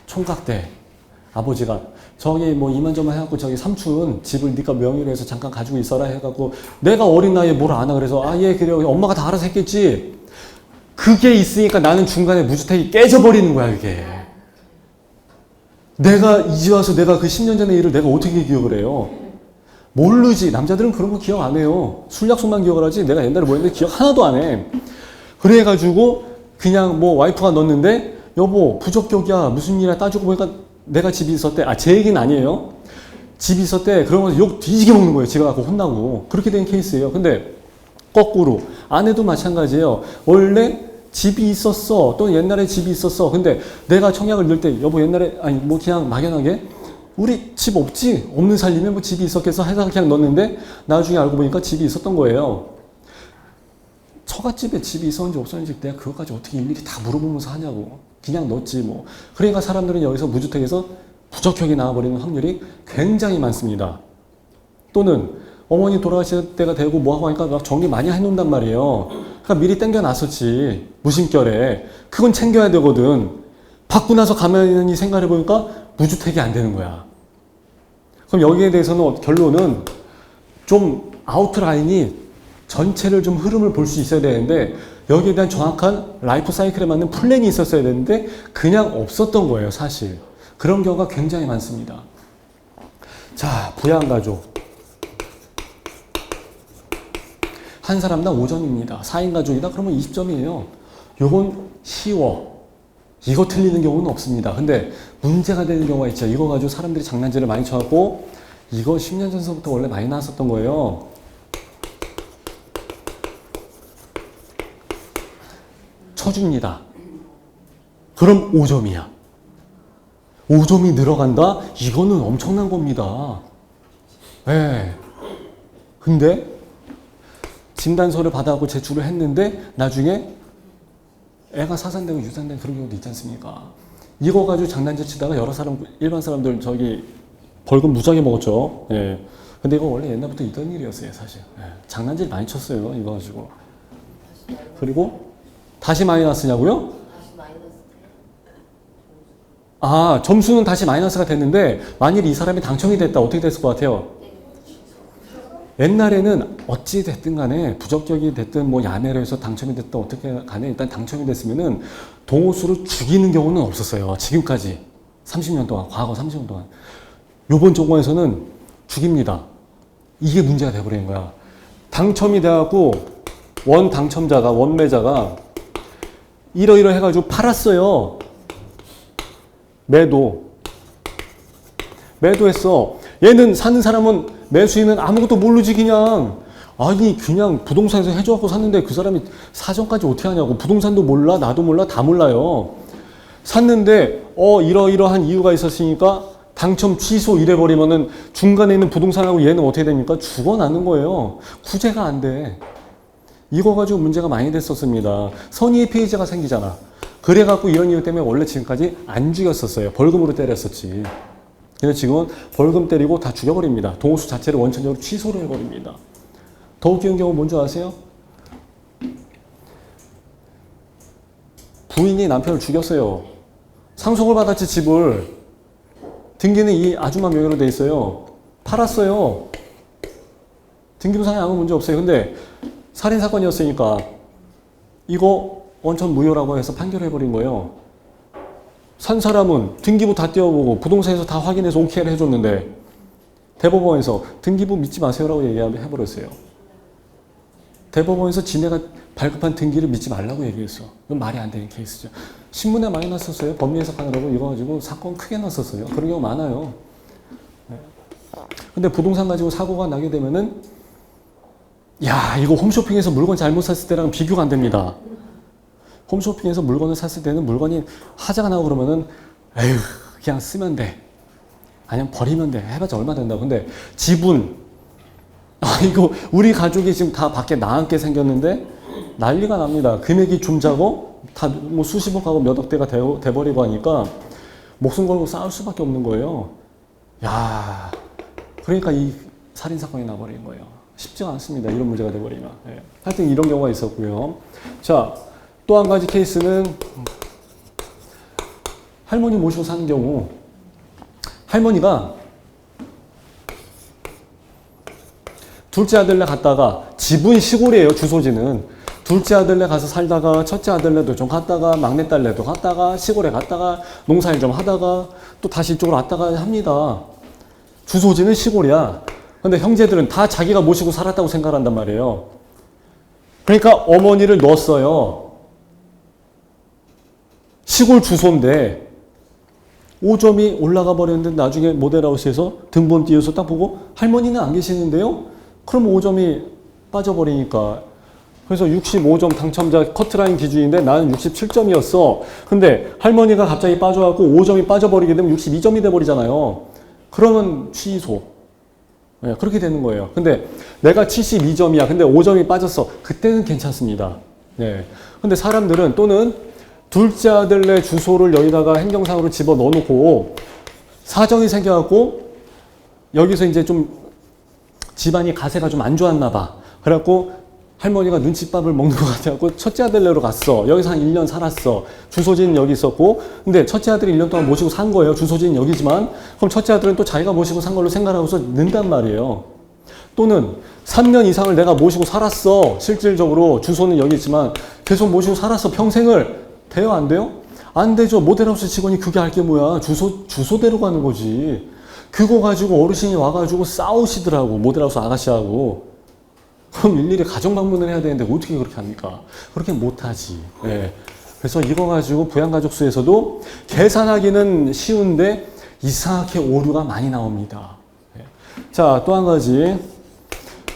총각 때 아버지가 저기 뭐 이만저만 해갖고 저기 삼촌 집을 네가 명의로 해서 잠깐 가지고 있어라 해갖고 내가 어린 나이에 뭘 아나 그래서 아 예 그래요 엄마가 다 알아서 했겠지. 그게 있으니까 나는 중간에 무주택이 깨져버리는 거야 이게. 내가 이제 와서 내가 그 10년 전의 일을 내가 어떻게 기억을 해요. 모르지. 남자들은 그런 거 기억 안 해요. 술 약속만 기억을 하지 내가 옛날에 뭐 했는데 기억 하나도 안 해. 그래가지고 그냥 뭐 와이프가 넣었는데 여보 부적격이야 무슨 일이야 따지고 보니까 내가 집이 있었대. 아, 제 얘기는 아니에요. 집이 있었대. 그러면서 욕 뒤지게 먹는 거예요. 지가 갖고 혼나고. 그렇게 된 케이스예요. 근데 거꾸로 아내도 마찬가지예요. 원래 집이 있었어. 또 옛날에 집이 있었어. 근데 내가 청약을 넣을 때 여보 옛날에 아니 뭐 그냥 막연하게 우리 집 없지? 없는 살림에 뭐 집이 있었겠어 해서 그냥 넣었는데 나중에 알고 보니까 집이 있었던 거예요. 처갓집에 집이 있었는지 없었는지 내가 그것까지 어떻게 일일이 다 물어보면서 하냐고. 그냥 넣었지 뭐. 그러니까 사람들은 여기서 무주택에서 부적격이 나와버리는 확률이 굉장히 많습니다. 또는 어머니 돌아가실 때가 되고 뭐하고 하니까 막 정리 많이 해놓는단 말이에요. 그러니까 미리 땡겨놨었지. 무심결에. 그건 챙겨야 되거든. 받고 나서 가만히 생각해보니까 무주택이 안 되는 거야. 그럼 여기에 대해서는 결론은 좀 아웃라인이 전체를 좀 흐름을 볼 수 있어야 되는데 여기에 대한 정확한 라이프 사이클에 맞는 플랜이 있었어야 되는데 그냥 없었던 거예요 사실. 그런 경우가 굉장히 많습니다. 자, 부양가족 한 사람당 5점입니다. 4인 가족이다 그러면 20점이에요. 요건 쉬워. 이거 틀리는 경우는 없습니다. 근데 문제가 되는 경우가 있죠. 이거 가지고 사람들이 장난질을 많이 쳐갖고 이거 10년 전서부터 원래 많이 나왔었던 거예요. 쳐줍니다. 그럼 5점이야. 5점이 늘어간다? 이거는 엄청난 겁니다. 네. 근데 진단서를 받아갖고 제출을 했는데 나중에 애가 사산되고 유산되는 그런 경우도 있지 않습니까? 이거 가지고 장난질 치다가 여러 사람, 일반 사람들 저기 벌금 무지하게 먹었죠. 예. 근데 이거 원래 옛날부터 있던 일이었어요, 사실. 예. 장난질 많이 쳤어요, 이거 가지고. 그리고 다시 마이너스냐고요? 아, 점수는 다시 마이너스가 됐는데 만일 이 사람이 당첨이 됐다 어떻게 됐을 것 같아요? 옛날에는 어찌 됐든 간에 부적격이 됐든 뭐 야매로 해서 당첨이 됐든 어떻게 간에 일단 당첨이 됐으면은 동호수를 죽이는 경우는 없었어요. 지금까지 30년 동안, 과거 30년 동안. 요번 정권에서는 죽입니다. 이게 문제가 돼버린 거야. 당첨이 돼갖고 원 당첨자가, 원매자가 이러이러 해가지고 팔았어요. 매도했어. 얘는 사는 사람은 매수인은 아무것도 모르지 그냥. 아니 그냥 부동산에서 해줘갖고 샀는데 그 사람이 사정까지 어떻게 하냐고. 부동산도 몰라 나도 몰라 다 몰라요. 샀는데 이러이러한 이유가 있었으니까 당첨 취소 이래버리면은 중간에 있는 부동산하고 얘는 어떻게 됩니까? 죽어나는 거예요. 구제가 안 돼. 이거 가지고 문제가 많이 됐었습니다. 선의의 피해자가 생기잖아. 그래갖고 이런 이유 때문에 원래 지금까지 안 죽였었어요. 벌금으로 때렸었지. 근데 지금은 벌금 때리고 다 죽여버립니다. 동호수 자체를 원천적으로 취소를 해버립니다. 더 웃기는 경우 뭔지 아세요? 부인이 남편을 죽였어요. 상속을 받았지 집을. 등기는 이 아줌마 명의로 돼 있어요. 팔았어요. 등기부상에 아무 문제 없어요. 근데 살인사건이었으니까 이거 원천 무효라고 해서 판결해버린 거예요. 산 사람은 등기부 다 떼어보고 부동산에서 다 확인해서 오케이를 해줬는데 대법원에서 등기부 믿지 마세요라고 얘기해버렸어요. 대법원에서 지네가 발급한 등기를 믿지 말라고 얘기했어. 이건 말이 안 되는 케이스죠. 신문에 많이 났었어요. 법리 해석하느라고 이거 가지고 사건 크게 났었어요. 그런 경우 많아요. 근데 부동산 가지고 사고가 나게 되면은 야 이거 홈쇼핑에서 물건 잘못 샀을 때랑 비교가 안 됩니다. 홈쇼핑에서 물건을 샀을 때는 물건이 하자가 나고 그러면은 에휴 그냥 쓰면 돼. 아니면 버리면 돼. 해봤자 얼마 된다고. 근데 집은 이거 우리 가족이 지금 다 밖에 나앉게 생겼는데 난리가 납니다. 금액이 좀 작고 다 뭐 수십억하고 몇 억대가 돼버리고 하니까 목숨 걸고 싸울 수밖에 없는 거예요. 야 그러니까 이 살인사건이 나버린 거예요. 쉽지가 않습니다. 이런 문제가 돼버리면. 예. 하여튼 이런 경우가 있었고요. 자, 또 한 가지 케이스는 할머니 모시고 사는 경우 할머니가 둘째 아들네 갔다가 집은 시골이에요. 주소지는. 둘째 아들네 가서 살다가 첫째 아들네도 좀 갔다가 막내딸네도 갔다가 시골에 갔다가 농사일 좀 하다가 또 다시 이쪽으로 왔다가 합니다. 주소지는 시골이야. 근데 형제들은 다 자기가 모시고 살았다고 생각한단 말이에요. 그러니까 어머니를 넣었어요. 시골 주소인데 5점이 올라가 버렸는데 나중에 모델하우스에서 등본 띄워서 딱 보고 할머니는 안 계시는데요? 그럼 5점이 빠져버리니까. 그래서 65점 당첨자 커트라인 기준인데 나는 67점이었어. 근데 할머니가 갑자기 빠져갖고 5점이 빠져버리게 되면 62점이 돼버리잖아요. 그러면 취소. 네, 그렇게 되는 거예요. 근데 내가 72점이야. 근데 5점이 빠졌어. 그때는 괜찮습니다. 네. 근데 사람들은 또는 둘째 아들네 주소를 여기다가 행정상으로 집어 넣어놓고 사정이 생겨갖고 여기서 이제 좀 집안이 가세가 좀 안 좋았나 봐. 그래갖고 할머니가 눈칫밥을 먹는 것 같아갖고 첫째 아들네로 갔어. 여기서 한 1년 살았어. 주소지는 여기 있었고. 근데 첫째 아들이 1년 동안 모시고 산 거예요. 주소지는 여기지만. 그럼 첫째 아들은 또 자기가 모시고 산 걸로 생각하고서 는단 말이에요. 또는 3년 이상을 내가 모시고 살았어. 실질적으로 주소는 여기 있지만 계속 모시고 살았어. 평생을. 돼요? 안 돼요? 안 되죠. 모델하우스 직원이 그게 할 게 뭐야. 주소대로 가는 거지. 그거 가지고 어르신이 와가지고 싸우시더라고. 모델하우스 아가씨하고. 그럼 일일이 가정 방문을 해야 되는데 어떻게 그렇게 합니까? 그렇게 못하지. 예. 그래서 이거 가지고 부양가족수에서도 계산하기는 쉬운데 이상하게 오류가 많이 나옵니다. 자, 또 한 가지.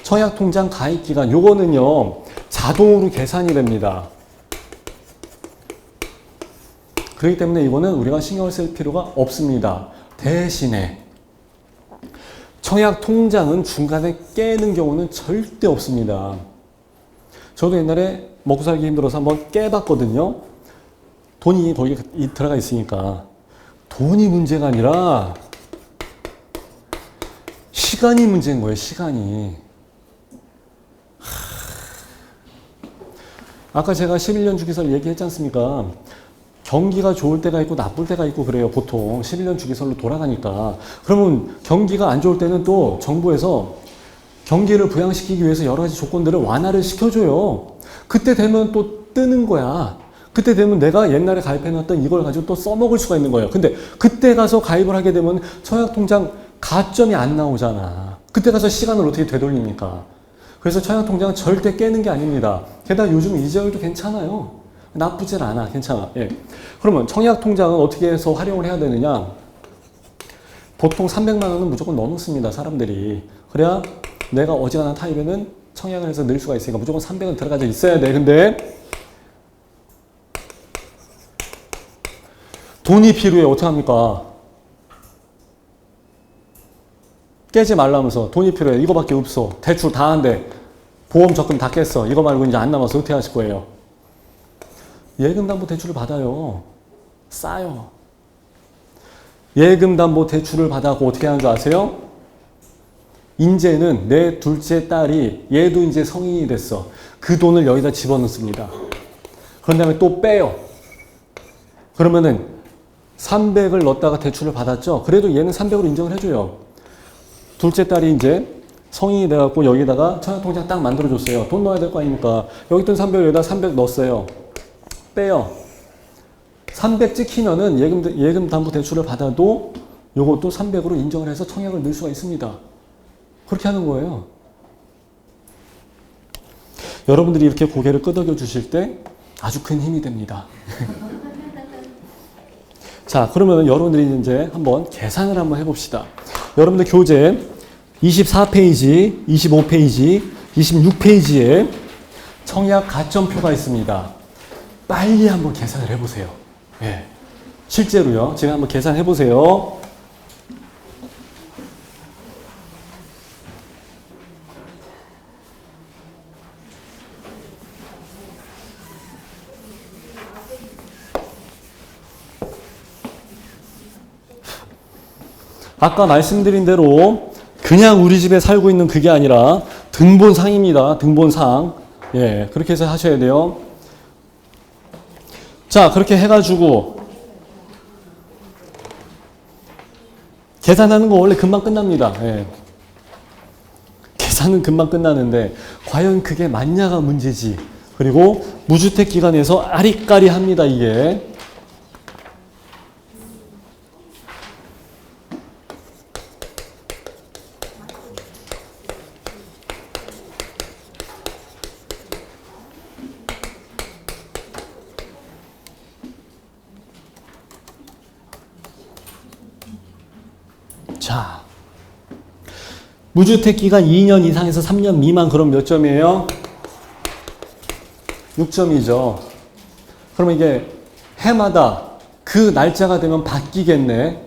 청약통장 가입기간. 요거는요, 자동으로 계산이 됩니다. 그렇기 때문에 이거는 우리가 신경을 쓸 필요가 없습니다. 대신에 청약통장은 중간에 깨는 경우는 절대 없습니다. 저도 옛날에 먹고 살기 힘들어서 한번 깨봤거든요. 돈이 거기 들어가 있으니까. 돈이 문제가 아니라 시간이 문제인 거예요. 시간이. 아까 제가 11년 주기설 얘기했지 않습니까? 경기가 좋을 때가 있고 나쁠 때가 있고 그래요. 보통 11년 주기설로 돌아가니까. 그러면 경기가 안 좋을 때는 또 정부에서 경기를 부양시키기 위해서 여러 가지 조건들을 완화를 시켜줘요. 그때 되면 또 뜨는 거야. 그때 되면 내가 옛날에 가입해놨던 이걸 가지고 또 써먹을 수가 있는 거예요. 근데 그때 가서 가입을 하게 되면 청약통장 가점이 안 나오잖아. 그때 가서 시간을 어떻게 되돌립니까? 그래서 청약통장은 절대 깨는 게 아닙니다. 게다가 요즘 이자율도 괜찮아요. 나쁘진 않아. 괜찮아. 예. 그러면 청약통장은 어떻게 해서 활용을 해야 되느냐? 보통 300만 원은 무조건 넣어놓습니다. 사람들이. 그래야 내가 어지간한 타입에는 청약을 해서 늘 수가 있으니까 무조건 300은 들어가져 있어야 돼. 근데 돈이 필요해. 어떻게 합니까? 깨지 말라면서 돈이 필요해. 이거밖에 없어. 대출 다 한대. 보험 적금 다 깼어. 이거 말고 이제 안 남아서 어떻게 하실 거예요? 예금담보대출을 받아요. 싸요. 예금담보대출을 받아고 어떻게 하는 줄 아세요? 이제는 내 둘째 딸이 얘도 이제 성인이 됐어. 그 돈을 여기다 집어넣습니다. 그런 다음에 또 빼요. 그러면은 300을 넣었다가 대출을 받았죠. 그래도 얘는 300으로 인정을 해줘요. 둘째 딸이 이제 성인이 돼갖고 여기다가 청약통장 딱 만들어줬어요. 돈 넣어야 될 거 아닙니까? 여기 있던 300을 여기다 300 넣었어요. 빼요. 300 찍히면은 예금담보대출을 받아도 요것도 300으로 인정을 해서 청약을 넣을 수가 있습니다. 그렇게 하는 거예요. 여러분들이 이렇게 고개를 끄덕여 주실 때 아주 큰 힘이 됩니다. 자, 그러면 여러분들이 이제 한번 계산을 한번 해봅시다. 여러분들 교재 24페이지, 25페이지, 26페이지에 청약 가점표가 있습니다. 빨리 한번 계산을 해보세요. 예. 실제로요. 지금 한번 계산해보세요. 아까 말씀드린 대로 그냥 우리 집에 살고 있는 그게 아니라 등본상입니다. 등본상. 예, 그렇게 해서 하셔야 돼요. 자, 그렇게 해가지고 계산하는 거 원래 금방 끝납니다. 예. 계산은 금방 끝나는데 과연 그게 맞냐가 문제지. 그리고 무주택 기간에서 아리까리합니다. 이게. 자, 무주택 기간 2년 이상에서 3년 미만 그럼 몇 점이에요? 6점이죠. 그러면 이게 해마다 그 날짜가 되면 바뀌겠네.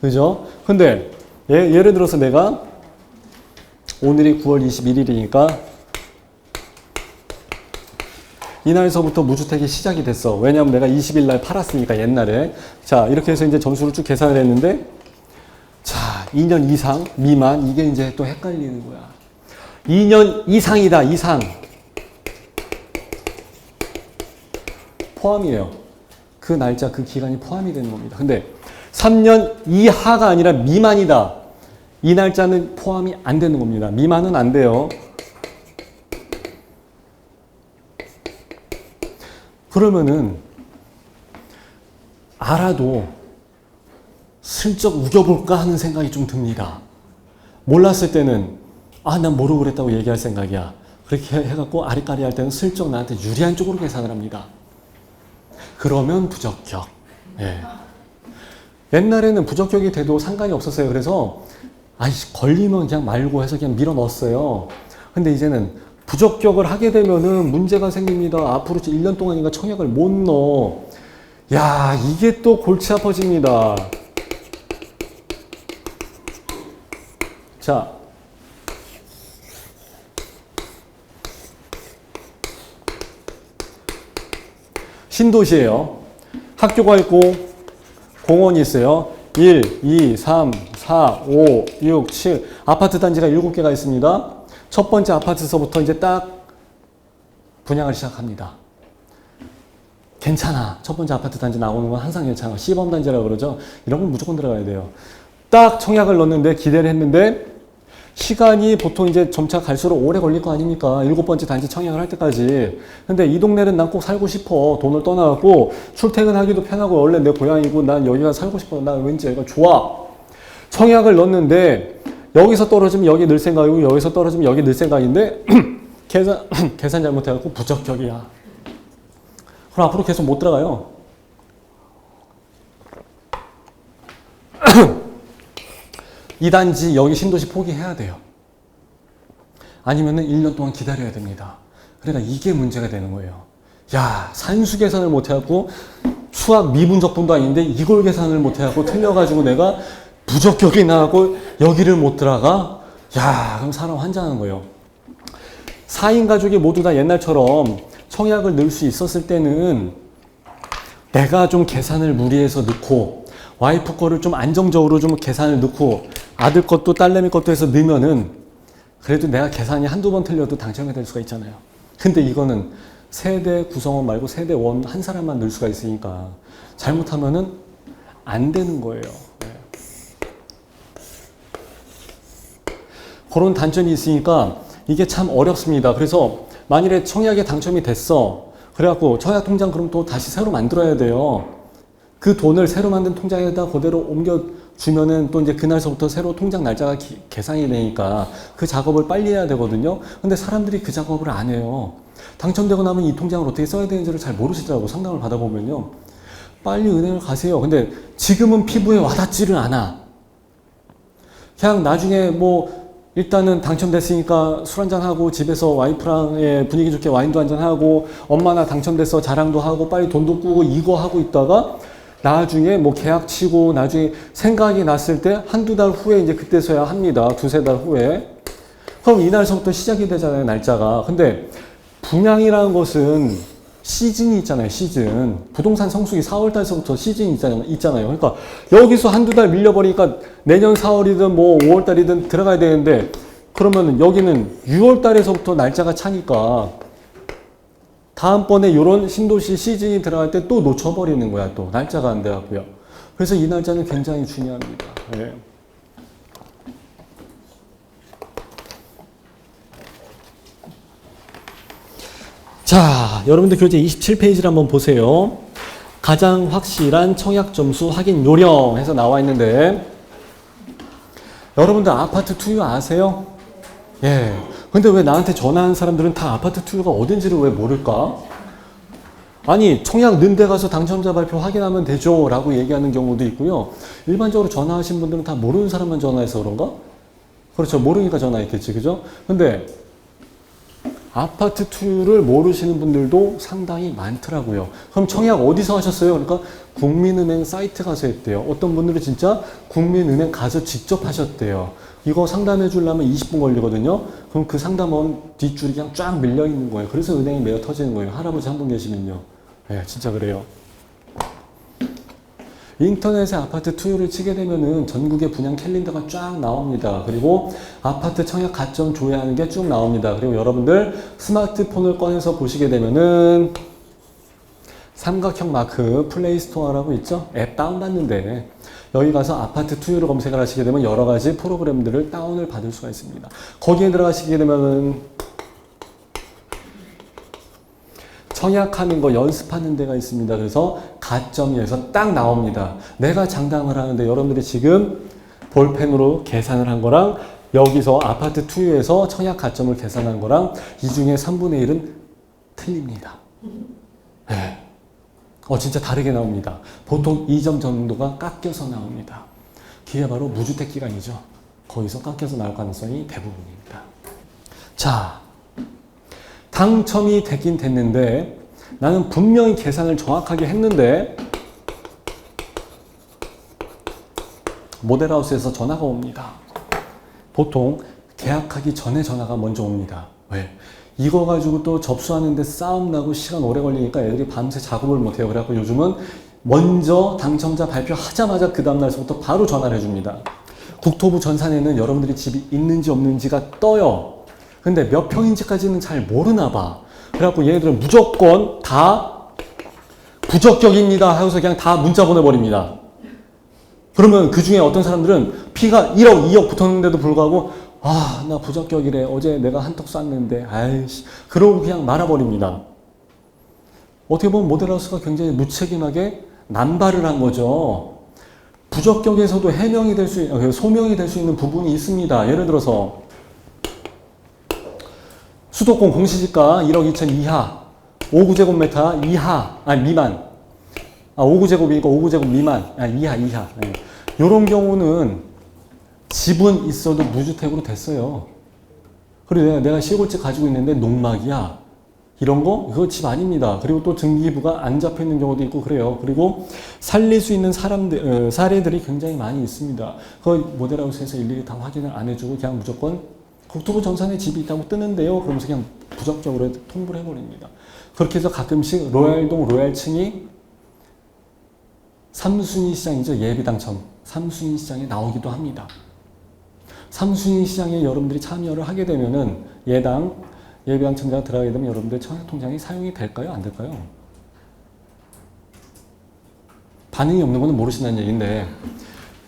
그죠? 근데 예를 들어서 내가 오늘이 9월 21일이니까 이날서부터 무주택이 시작이 됐어. 왜냐하면 내가 20일 날 팔았으니까 옛날에. 자, 이렇게 해서 이제 점수를 쭉 계산을 했는데 자, 2년 이상, 미만, 이게 이제 또 헷갈리는 거야. 2년 이상이다, 이상. 포함이에요. 그 날짜, 그 기간이 포함이 되는 겁니다. 근데 3년 이하가 아니라 미만이다. 이 날짜는 포함이 안 되는 겁니다. 미만은 안 돼요. 그러면은 알아도 슬쩍 우겨볼까 하는 생각이 좀 듭니다. 몰랐을 때는 아, 난 모르고 그랬다고 얘기할 생각이야. 그렇게 해갖고 아리까리 할 때는 슬쩍 나한테 유리한 쪽으로 계산을 합니다. 그러면 부적격. 예. 옛날에는 부적격이 돼도 상관이 없었어요. 그래서 아이씨 걸리면 그냥 말고 해서 그냥 밀어 넣었어요. 근데 이제는 부적격을 하게 되면은 문제가 생깁니다. 앞으로 1년 동안인가 청약을 못 넣어. 야, 이게 또 골치 아파집니다. 자, 신도시예요. 학교가 있고 공원이 있어요. 1, 2, 3, 4, 5, 6, 7 아파트 단지가 7개가 있습니다. 첫 번째 아파트서부터 이제 딱 분양을 시작합니다. 괜찮아. 첫 번째 아파트 단지 나오는 건 항상 괜찮아. 시범 단지라고 그러죠. 이런 건 무조건 들어가야 돼요. 딱 청약을 넣었는데 기대를 했는데 시간이 보통 이제 점차 갈수록 오래 걸릴 거 아닙니까? 7번째 단지 청약을 할 때까지. 근데 이 동네는 난 꼭 살고 싶어. 돈을 떠나갖고 출퇴근하기도 편하고 원래 내 고향이고 난 여기가 살고 싶어. 난 왠지 여기가 좋아. 청약을 넣었는데 여기서 떨어지면 여기 넣을 생각이고 여기서 떨어지면 여기 넣을 생각인데 계산 잘못해갖고 부적격이야. 그럼 앞으로 계속 못 들어가요. 이 단지 여기 신도시 포기해야 돼요. 아니면은 1년 동안 기다려야 됩니다. 그러니까 이게 문제가 되는 거예요. 야, 산수 계산을 못 해갖고 수학 미분적분도 아닌데 이걸 계산을 못 해갖고 틀려가지고 내가 부적격이 나고 여기를 못 들어가? 야, 그럼 사람 환장하는 거예요. 4인 가족이 모두 다 옛날처럼 청약을 넣을 수 있었을 때는 내가 좀 계산을 무리해서 넣고 와이프 거를 좀 안정적으로 좀 계산을 넣고 아들 것도 딸내미 것도 해서 넣으면은 그래도 내가 계산이 한두 번 틀려도 당첨이 될 수가 있잖아요. 근데 이거는 세대 구성원 말고 세대 원 한 사람만 넣을 수가 있으니까 잘못하면은 안 되는 거예요. 네. 그런 단점이 있으니까 이게 참 어렵습니다. 그래서 만일에 청약에 당첨이 됐어. 그래갖고 청약 통장 그럼 또 다시 새로 만들어야 돼요. 그 돈을 새로 만든 통장에다 그대로 옮겨주면은 또 이제 그날서부터 새로 통장 날짜가 계산이 되니까 그 작업을 빨리 해야 되거든요. 근데 사람들이 그 작업을 안 해요. 당첨되고 나면 이 통장을 어떻게 써야 되는지를 잘 모르시더라고. 상담을 받아보면요. 빨리 은행을 가세요. 근데 지금은 피부에 와닿지를 않아. 그냥 나중에 뭐 일단은 당첨됐으니까 술 한잔하고 집에서 와이프랑 분위기 좋게 와인도 한잔하고 엄마 나 당첨됐어 자랑도 하고 빨리 돈도 꾸고 이거 하고 있다가 나중에 뭐 계약 치고 나중에 생각이 났을 때 한두 달 후에 이제 그때서야 합니다. 두세 달 후에. 그럼 이날서부터 시작이 되잖아요. 날짜가. 근데 분양이라는 것은 시즌이 있잖아요. 시즌. 부동산 성수기 4월 달서부터 시즌이 있잖아요. 그러니까 여기서 한두 달 밀려버리니까 내년 4월이든 뭐 5월 달이든 들어가야 되는데 그러면 여기는 6월 달에서부터 날짜가 차니까 다음번에 이런 신도시 시즌이 들어갈 때 또 놓쳐버리는 거야. 또 날짜가 안 돼갖고요. 그래서 이 날짜는 굉장히 중요합니다. 네. 자, 여러분들 교재 27페이지를 한번 보세요. 가장 확실한 청약 점수 확인 요령 해서 나와 있는데 여러분들 아파트 투유 아세요? 예. 근데 왜 나한테 전화하는 사람들은 다 아파트 투유가 어딘지를 왜 모를까? 아니, 청약 넣은 데 가서 당첨자 발표 확인하면 되죠 라고 얘기하는 경우도 있고요. 일반적으로 전화하신 분들은 다 모르는 사람만 전화해서 그런가? 그렇죠. 모르니까 전화했겠지. 그죠? 근데 아파트 투유를 모르시는 분들도 상당히 많더라고요. 그럼 청약 어디서 하셨어요? 그러니까 국민은행 사이트 가서 했대요. 어떤 분들은 진짜 국민은행 가서 직접 하셨대요. 이거 상담해 주려면 20분 걸리거든요. 그럼 그 상담원 뒷줄이 그냥 쫙 밀려 있는 거예요. 그래서 은행이 메어 터지는 거예요. 할아버지 한 분 계시면요. 네, 진짜 그래요. 인터넷에 아파트 투유를 치게 되면은 전국의 분양 캘린더가 쫙 나옵니다. 그리고 아파트 청약 가점 조회하는 게 쭉 나옵니다. 그리고 여러분들 스마트폰을 꺼내서 보시게 되면은 삼각형 마크 플레이스토어라고 있죠? 앱 다운받는데 여기 가서 아파트 투유를 검색을 하시게 되면 여러 가지 프로그램들을 다운을 받을 수가 있습니다. 거기에 들어가시게 되면은 청약하는 거 연습하는 데가 있습니다. 그래서 가점에서 딱 나옵니다. 내가 장담을 하는데 여러분들이 지금 볼펜으로 계산을 한 거랑 여기서 아파트 투유에서 청약 가점을 계산한 거랑 이 중에 3분의 1은 틀립니다. 네. 진짜 다르게 나옵니다. 보통 2점 정도가 깎여서 나옵니다. 그게 바로 무주택 기간이죠. 거기서 깎여서 나올 가능성이 대부분입니다. 자, 당첨이 되긴 됐는데 나는 분명히 계산을 정확하게 했는데 모델하우스에서 전화가 옵니다. 보통 계약하기 전에 전화가 먼저 옵니다. 왜? 이거 가지고 또 접수하는데 싸움 나고 시간 오래 걸리니까 애들이 밤새 작업을 못해요. 그래갖고 요즘은 먼저 당첨자 발표하자마자 그 다음날서부터 바로 전화를 해줍니다. 국토부 전산에는 여러분들이 집이 있는지 없는지가 떠요. 근데 몇 평인지까지는 잘 모르나 봐. 그래갖고 얘네들은 무조건 다 부적격입니다 하고서 그냥 다 문자 보내버립니다. 그러면 그 중에 어떤 사람들은 피가 1억, 2억 붙었는데도 불구하고 나 부적격이래. 어제 내가 한턱 쐈는데 아이씨. 그러고 그냥 말아버립니다. 어떻게 보면 모델하우스가 굉장히 무책임하게 남발을 한 거죠. 부적격에서도 해명이 될 수, 소명이 될 수 있는 부분이 있습니다. 예를 들어서 수도권 공시지가 1억 2천 이하, 5구제곱미터 이하, 미만. 5구제곱이니까 5구제곱 미만, 이하. 이런 경우는 집은 있어도 무주택으로 됐어요. 그리고 내가 시골집 가지고 있는데 농막이야. 이런 거? 이거 집 아닙니다. 그리고 또 등기부가 안 잡혀 있는 경우도 있고 그래요. 그리고 살릴 수 있는 사례들이 굉장히 많이 있습니다. 그 모델하우스에서 일일이 다 확인을 안 해주고 그냥 무조건 국토부 전산에 집이 있다고 뜨는데요. 그러면서 그냥 부적격으로 통보를 해버립니다. 그렇게 해서 가끔씩 로얄동 로얄층이 3순위 시장이죠. 예비 당첨. 3순위 시장에 나오기도 합니다. 3순위 시장에 여러분들이 참여를 하게 되면은 예당 예비 당첨자가 들어가게 되면 여러분들 청약통장이 사용이 될까요? 안 될까요? 반응이 없는 거는 모르신다는 얘기인데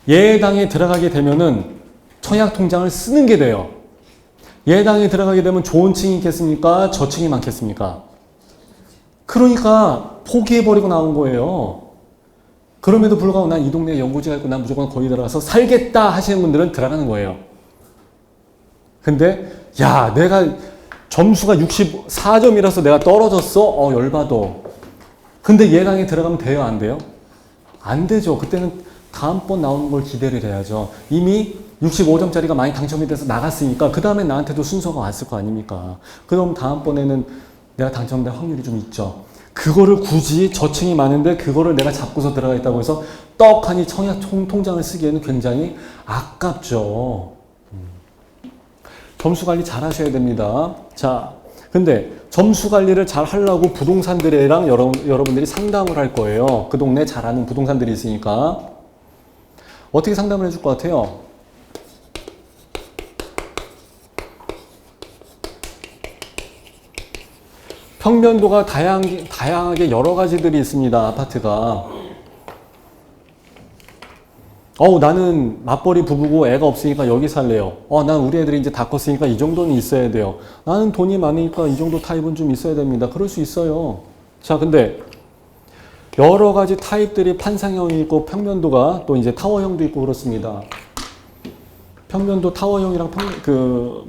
예당에 들어가게 되면은 청약통장을 쓰는 게 돼요. 예당에 들어가게 되면 좋은 층이 있겠습니까? 저층이 많겠습니까? 그러니까 포기해버리고 나온 거예요. 그럼에도 불구하고 난 이 동네에 연고지가 있고 난 무조건 거기 들어가서 살겠다 하시는 분들은 들어가는 거예요. 근데 내가 점수가 64점이라서 내가 떨어졌어? 열받아. 근데 예당에 들어가면 돼요? 안 돼요? 안 되죠. 그때는 다음번 나오는 걸 기대를 해야죠. 이미 65점짜리가 많이 당첨이 돼서 나갔으니까 그 다음에 나한테도 순서가 왔을 거 아닙니까? 그럼 다음번에는 내가 당첨될 확률이 좀 있죠. 그거를 굳이 저층이 많은데 그거를 내가 잡고서 들어가 있다고 해서 떡하니 청약 통장을 쓰기에는 굉장히 아깝죠. 점수 관리 잘 하셔야 됩니다. 자, 근데 점수 관리를 잘 하려고 부동산들이랑 여러분들이 상담을 할 거예요. 그 동네 잘 아는 부동산들이 있으니까. 어떻게 상담을 해줄 것 같아요? 평면도가 다양하게 여러 가지들이 있습니다. 아파트가. 나는 맞벌이 부부고 애가 없으니까 여기 살래요. 난 우리 애들이 이제 다 컸으니까 이 정도는 있어야 돼요. 나는 돈이 많으니까 이 정도 타입은 좀 있어야 됩니다. 그럴 수 있어요. 자, 근데 여러 가지 타입들이 판상형이 있고 평면도가 또 이제 타워형도 있고 그렇습니다. 평면도 타워형이랑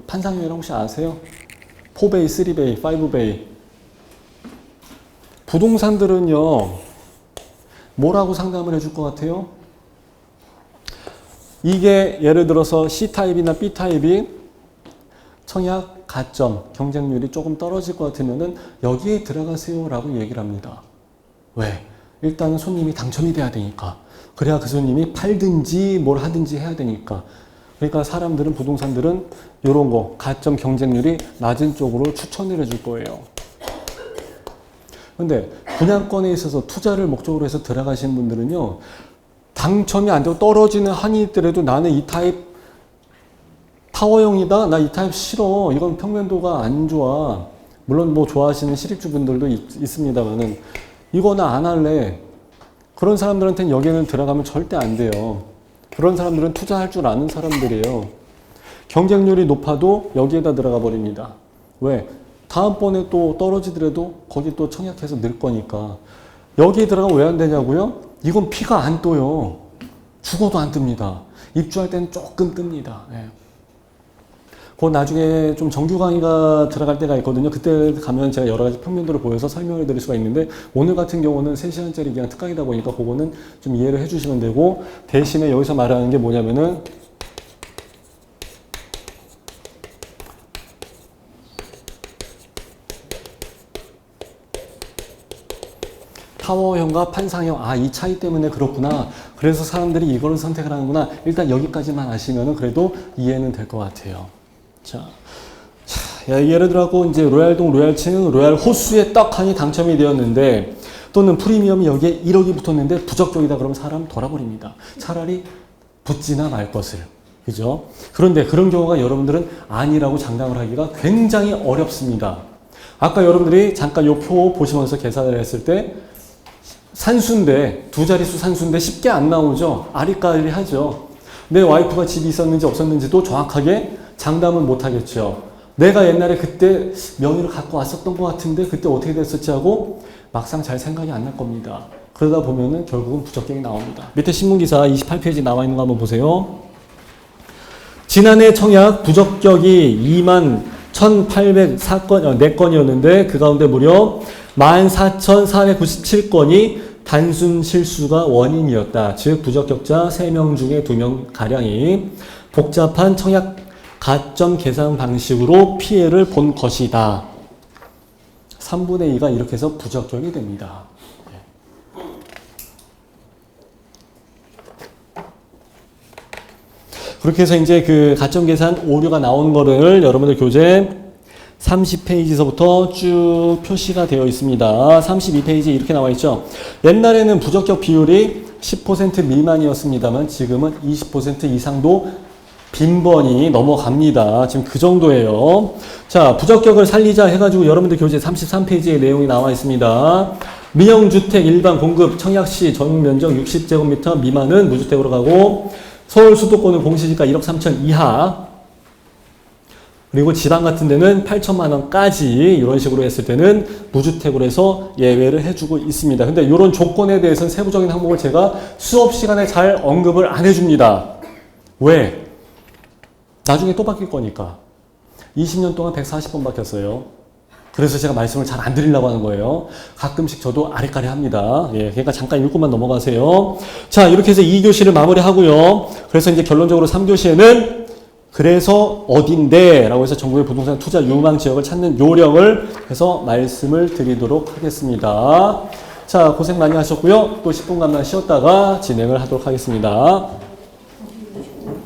판상형이랑 혹시 아세요? 4베이, 3베이, 5베이. 부동산들은요, 뭐라고 상담을 해줄 것 같아요? 이게 예를 들어서 C타입이나 B타입이 청약 가점, 경쟁률이 조금 떨어질 것 같으면은 여기에 들어가세요 라고 얘기를 합니다. 왜? 일단은 손님이 당첨이 돼야 되니까. 그래야 그 손님이 팔든지 뭘 하든지 해야 되니까. 그러니까 사람들은, 부동산들은 이런 거, 가점 경쟁률이 낮은 쪽으로 추천을 해줄 거예요. 근데 분양권에 있어서 투자를 목적으로 해서 들어가시는 분들은요, 당첨이 안 되고 떨어지는 한이 있더라도 나는 이 타입 타워형이다? 나 이 타입 싫어. 이건 평면도가 안 좋아. 물론 뭐 좋아하시는 실입주분들도 있습니다만은 이거 나 안 할래. 그런 사람들한테는 여기는 들어가면 절대 안 돼요. 그런 사람들은 투자할 줄 아는 사람들이에요. 경쟁률이 높아도 여기에다 들어가 버립니다. 왜? 다음번에 또 떨어지더라도 거기 또 청약해서 늘 거니까. 여기에 들어가면 왜 안 되냐고요? 이건 피가 안 떠요. 죽어도 안 뜹니다. 입주할 때는 조금 뜹니다. 네. 그 나중에 좀 정규 강의가 들어갈 때가 있거든요. 그때 가면 제가 여러 가지 평면도를 보여서 설명을 드릴 수가 있는데 오늘 같은 경우는 3시간짜리 그냥 특강이다 보니까 그거는 좀 이해를 해주시면 되고 대신에 여기서 말하는 게 뭐냐면은 타워형과 판상형, 이 차이 때문에 그렇구나. 그래서 사람들이 이거를 선택을 하는구나. 일단 여기까지만 아시면은 그래도 이해는 될 것 같아요. 자, 예를 들어서 이제 로얄동 로얄층 로얄 호수에 떡하니 당첨이 되었는데 또는 프리미엄이 여기에 1억이 붙었는데 부적격이다 그러면 사람 돌아버립니다. 차라리 붙지나 말 것을. 그죠? 그런데 그런 경우가 여러분들은 아니라고 장담을 하기가 굉장히 어렵습니다. 아까 여러분들이 잠깐 요 표 보시면서 계산을 했을 때 산수인데, 두 자릿수 산수인데 쉽게 안 나오죠? 아리까리 하죠. 내 와이프가 집이 있었는지 없었는지도 정확하게 장담은 못 하겠죠. 내가 옛날에 그때 명의를 갖고 왔었던 것 같은데 그때 어떻게 됐었지 하고 막상 잘 생각이 안 날 겁니다. 그러다 보면은 결국은 부적격이 나옵니다. 밑에 신문기사 28페이지 나와 있는 거 한번 보세요. 지난해 청약 부적격이 21,804건이었는데 그 가운데 무려 14,497건이 단순 실수가 원인이었다. 즉 부적격자 3명 중에 2명 가량이 복잡한 청약 가점 계산 방식으로 피해를 본 것이다. 3분의 2가 이렇게 해서 부적격이 됩니다. 그렇게 해서 이제 그 가점 계산 오류가 나온 거를 여러분들 교재 30페이지서부터 쭉 표시가 되어 있습니다. 32페이지 이렇게 나와 있죠. 옛날에는 부적격 비율이 10% 미만이었습니다만 지금은 20% 이상도 빈번히 넘어갑니다. 지금 그 정도예요. 자, 부적격을 살리자 해가지고 여러분들 교재 33페이지에 내용이 나와 있습니다. 민영주택 일반 공급 청약시 전용면적 60제곱미터 미만은 무주택으로 가고 서울 수도권은 공시지가 1억 3천 이하 그리고 지방 같은 데는 8천만 원까지 이런 식으로 했을 때는 무주택으로 해서 예외를 해주고 있습니다. 근데 이런 조건에 대해서는 세부적인 항목을 제가 수업 시간에 잘 언급을 안 해줍니다. 왜? 나중에 또 바뀔 거니까. 20년 동안 140번 바뀌었어요. 그래서 제가 말씀을 잘 안 드리려고 하는 거예요. 가끔씩 저도 아리까리 합니다. 예, 그러니까 잠깐 읽고만 넘어가세요. 자, 이렇게 해서 2교시를 마무리하고요. 그래서 이제 결론적으로 3교시에는 그래서 어딘데? 라고 해서 전국의 부동산 투자 유망 지역을 찾는 요령을 해서 말씀을 드리도록 하겠습니다. 자, 고생 많이 하셨고요. 또 10분간만 쉬었다가 진행을 하도록 하겠습니다.